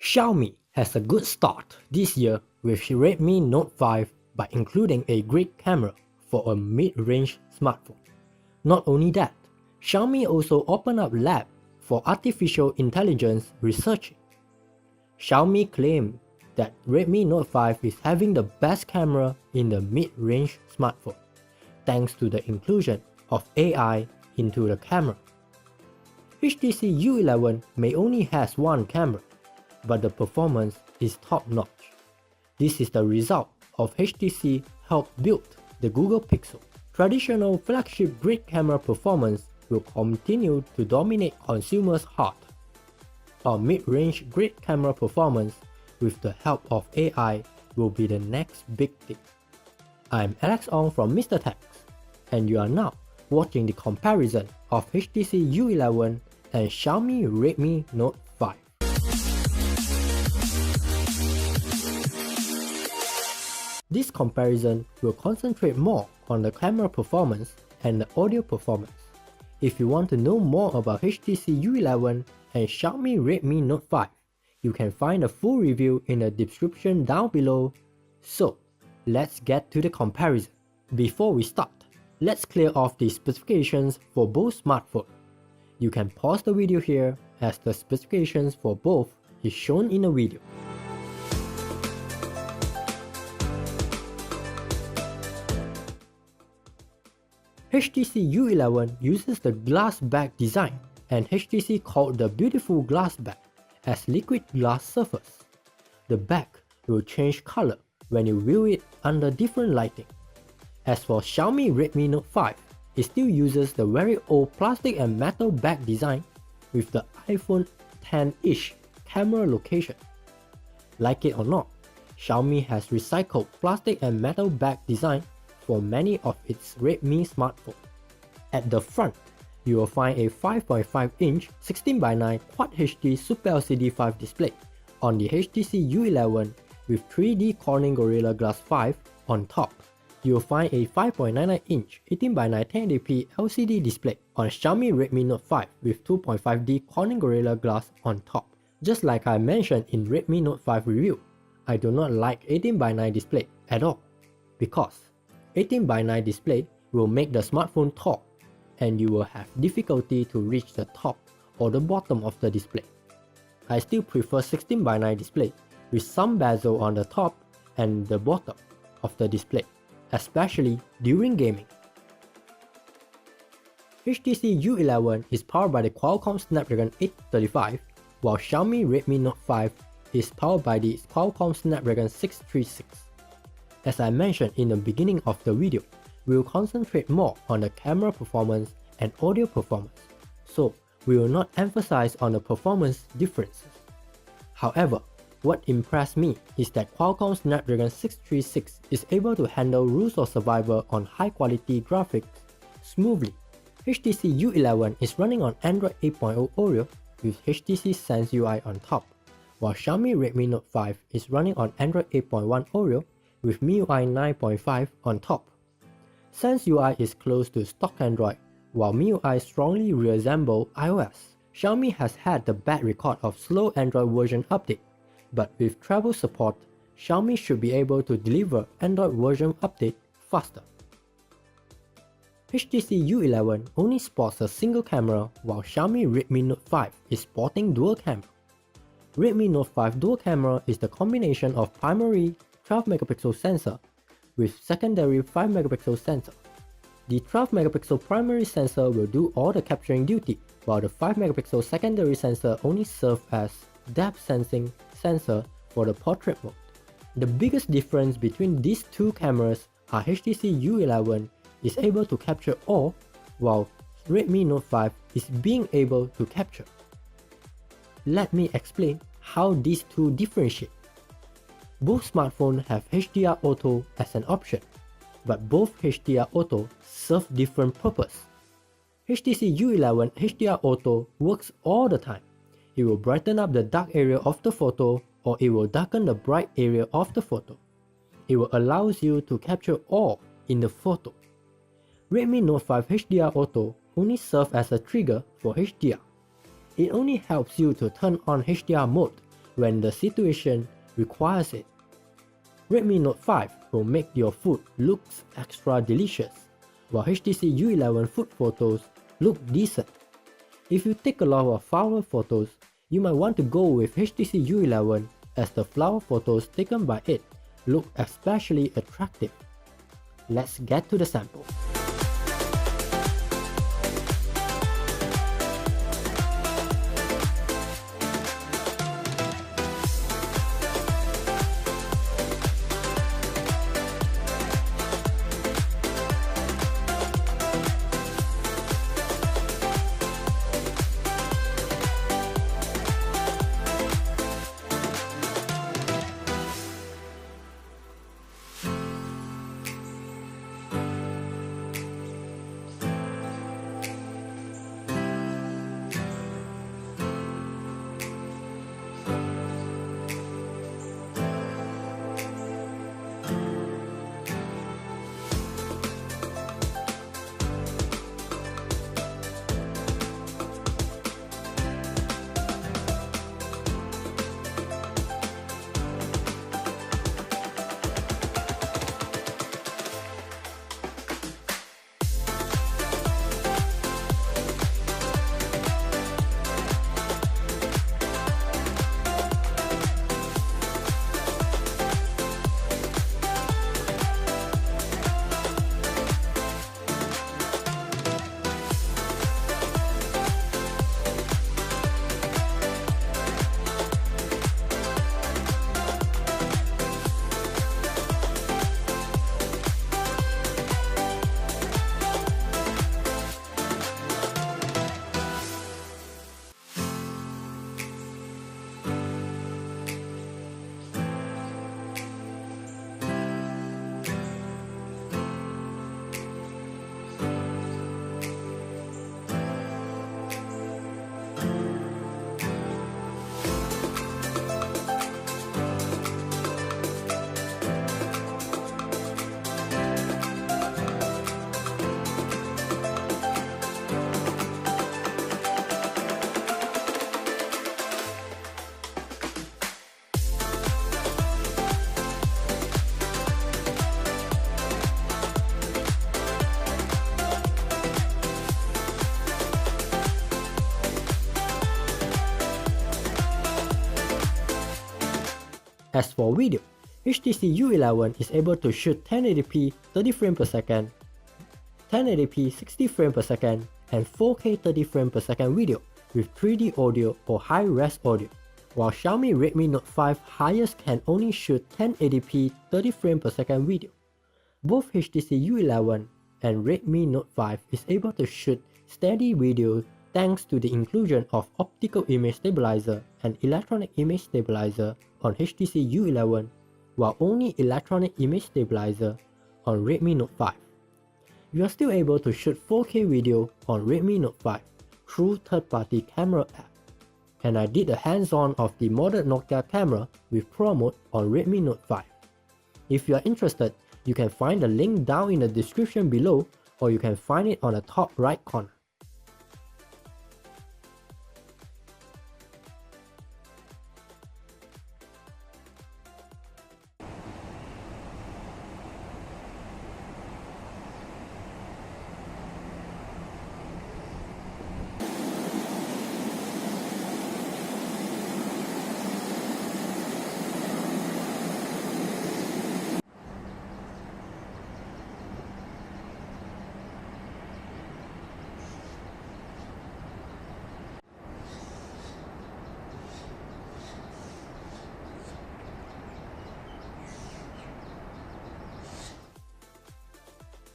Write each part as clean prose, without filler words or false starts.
Xiaomi has a good start this year with Redmi Note 5 by including a great camera for a mid-range smartphone. Not only that, Xiaomi also opened up lab for artificial intelligence research. Xiaomi claimed that Redmi Note 5 is having the best camera in the mid-range smartphone, thanks to the inclusion of AI into the camera. HTC U11 may only has one camera, but the performance is top-notch. This is the result of HTC helped build the Google Pixel. Traditional flagship great camera performance will continue to dominate consumers' heart. Our mid-range great camera performance with the help of AI will be the next big thing. I'm Alex Ong from Mr. Tex, and you are now watching the comparison of HTC U11 and Xiaomi Redmi Note 5. This comparison will concentrate more on the camera performance and the audio performance. If you want to know more about HTC U11 and Xiaomi Redmi Note 5, you can find a full review in the description down below. So, let's get to the comparison. Before we start, let's clear off the specifications for both smartphones. You can pause the video here as the specifications for both is shown in the video. HTC U11 uses the glass back design, and HTC called the beautiful glass back as liquid glass surface. The back will change color when you view it under different lighting. As for Xiaomi Redmi Note 5, it still uses the very old plastic and metal back design with the iPhone X-ish camera location. Like it or not, Xiaomi has recycled plastic and metal back design for many of its Redmi smartphones. At the front, you will find a 5.5-inch 16:9 Quad HD Super LCD 5 display on the HTC U11 with 3D Corning Gorilla Glass 5 on top. You will find a 5.99-inch 18:9 1080p LCD display on Xiaomi Redmi Note 5 with 2.5D Corning Gorilla Glass on top. Just like I mentioned in Redmi Note 5 review, I do not like 18:9 display at all, because 18:9 display will make the smartphone tall, and you will have difficulty to reach the top or the bottom of the display. I still prefer 16:9 display with some bezel on the top and the bottom of the display, especially during gaming. HTC U11 is powered by the Qualcomm Snapdragon 835, while Xiaomi Redmi Note 5 is powered by the Qualcomm Snapdragon 636. As I mentioned in the beginning of the video, we will concentrate more on the camera performance and audio performance, so we will not emphasize on the performance differences. However, what impressed me is that Qualcomm Snapdragon 636 is able to handle rules of survival on high quality graphics smoothly. HTC U11 is running on Android 8.0 Oreo with HTC Sense UI on top, while Xiaomi Redmi Note 5 is running on Android 8.1 Oreo with MIUI 9.5 on top. Sense UI is close to stock Android, while MIUI strongly resembles iOS. Xiaomi has had the bad record of slow Android version update, but with travel support, Xiaomi should be able to deliver Android version update faster. HTC U11 only sports a single camera, while Xiaomi Redmi Note 5 is sporting dual camera. Redmi Note 5 dual camera is the combination of primary 12-megapixel sensor with secondary 5-megapixel sensor. The 12-megapixel primary sensor will do all the capturing duty, while the 5-megapixel secondary sensor only serves as depth sensing sensor for the portrait mode. The biggest difference between these two cameras are HTC U11 is able to capture all, while Redmi Note 5 is being able to capture. Let me explain how these two differentiate. Both smartphones have HDR Auto as an option, but both HDR Auto serve different purpose. HTC U11 HDR Auto works all the time. It will brighten up the dark area of the photo, or it will darken the bright area of the photo. It will allow you to capture all in the photo. Redmi Note 5 HDR Auto only serves as a trigger for HDR. It only helps you to turn on HDR mode when the situation requires it. Redmi Note 5 will make your food looks extra delicious, while HTC U11 food photos look decent. If you take a lot of flower photos, you might want to go with HTC U11 as the flower photos taken by it look especially attractive. Let's get to the sample. As for video, HTC U11 is able to shoot 1080p 30 frames per second, 1080p 60 frames per second, and 4K 30 frames per second video with 3D audio or high-res audio, while Xiaomi Redmi Note 5 highest can only shoot 1080p 30 frames per second video. Both HTC U11 and Redmi Note 5 is able to shoot steady video thanks to the inclusion of optical image stabilizer and electronic image stabilizer on HTC U11, while only electronic image stabilizer on Redmi Note 5. You are still able to shoot 4K video on Redmi Note 5 through third-party camera app. And I did a hands-on of the modded Nokia camera with Pro Mode on Redmi Note 5. If you are interested, you can find the link down in the description below, or you can find it on the top right corner.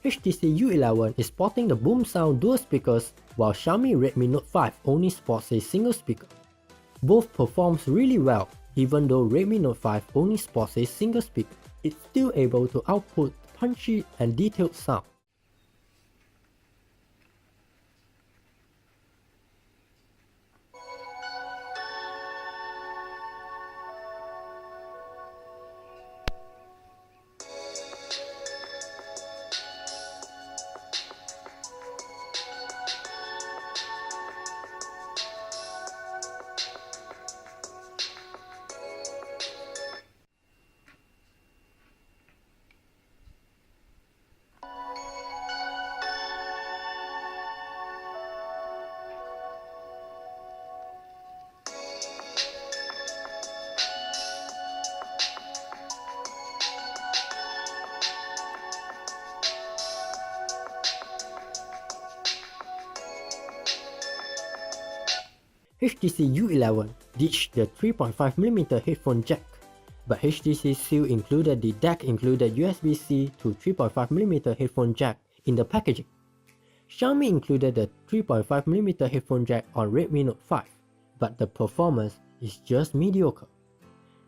HTC U11 is sporting the Boom Sound dual speakers, while Xiaomi Redmi Note 5 only sports a single speaker. Both performs really well. Even though Redmi Note 5 only sports a single speaker, it's still able to output punchy and detailed sound. HTC U11 ditched the 3.5mm headphone jack, but HTC still included the DAC-included USB-C to 3.5mm headphone jack in the packaging. Xiaomi included the 3.5mm headphone jack on Redmi Note 5, but the performance is just mediocre.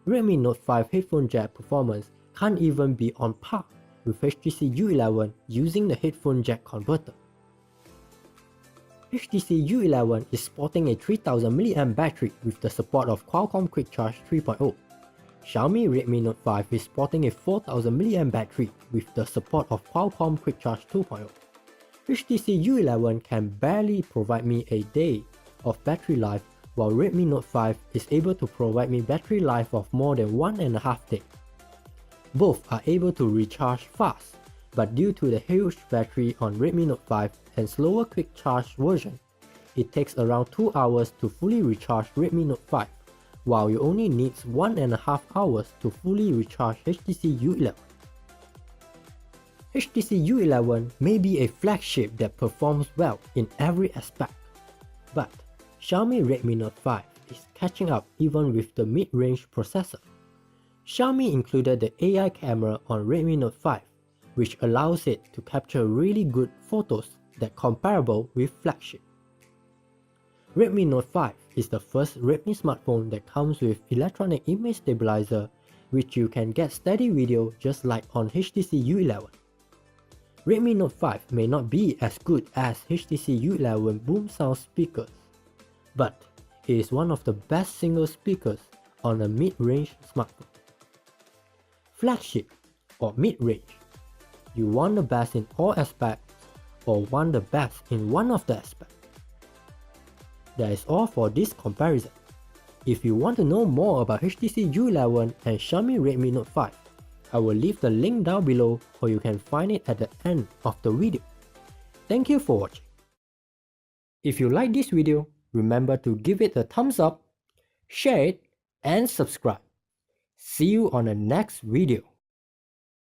Redmi Note 5 headphone jack performance can't even be on par with HTC U11 using the headphone jack converter. HTC U11 is sporting a 3000 mAh battery with the support of Qualcomm Quick Charge 3.0. Xiaomi Redmi Note 5 is sporting a 4000 mAh battery with the support of Qualcomm Quick Charge 2.0. HTC U11 can barely provide me a day of battery life, while Redmi Note 5 is able to provide me battery life of more than 1.5 days. Both are able to recharge fast, but due to the huge battery on Redmi Note 5 and slower quick charge version, it takes around 2 hours to fully recharge Redmi Note 5, while you only need 1.5 hours to fully recharge HTC U11. HTC U11 may be a flagship that performs well in every aspect, but Xiaomi Redmi Note 5 is catching up even with the mid-range processor. Xiaomi included the AI camera on Redmi Note 5, which allows it to capture really good photos that comparable with flagship. Redmi Note 5 is the first Redmi smartphone that comes with electronic image stabilizer, which you can get steady video just like on HTC U11. Redmi Note 5 may not be as good as HTC U11 boom sound speakers, but it is one of the best single speakers on a mid-range smartphone. Flagship or mid-range, you want the best in all aspects or want the best in one of the aspects. That is all for this comparison. If you want to know more about HTC U11 and Xiaomi Redmi Note 5, I will leave the link down below, or you can find it at the end of the video. Thank you for watching. If you like this video, remember to give it a thumbs up, share it, and subscribe. See you on the next video.